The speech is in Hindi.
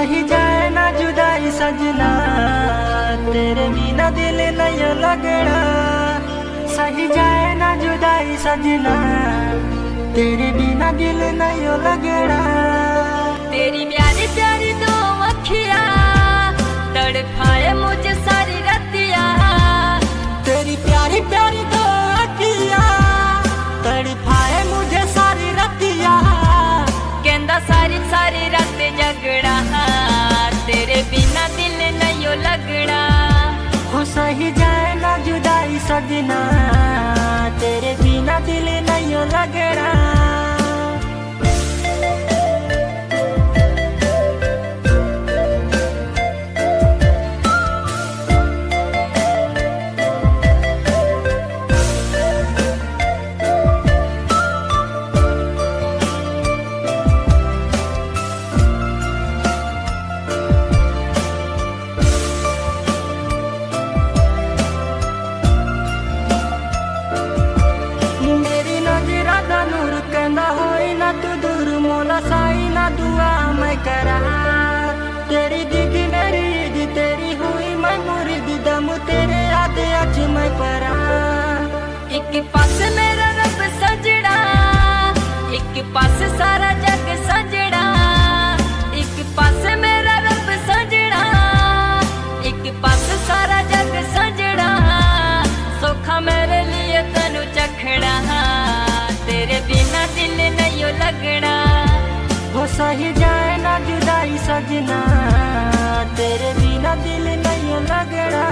सही जाए ना जुदाई सजना, तेरे बिना दिल नहीं लगना। सही जाए ना जुदाई सजना, तेरे बिना दिल नहीं लगना। तेरी प्यारी प्यारी दो अखियाँ तड़पाए मुझे सारी रतिया। तेरी प्यारी प्यारी दो अखियाँ तड़पाए मुझे सारी रतिया। कहंदा सारी सारी रात जगड़ा, तेरे बिना दिल नहीं लगना। हो सही जाए ना जुदाई सजना, तेरे बिना दिल नहीं लगना। तू दूर मोला साई ना दुआ मैं करा। तेरी दीदी मेरी ईदी, तेरी हुई मैं मुरीदी, दम तेरे याद आज मैं परा। एक पास मेरा रब सजड़ा, एक पास सारा जग सजड़ा। एक पास मेरा रब सजड़ा, एक पास सारा जग सजड़ा। सोखा मेरे लिए तनु चखड़ा, तेरे बिना दिल नहीं लगना। हो सही जाए ना जुदाई सजना, तेरे बिना दिल नहीं लगना।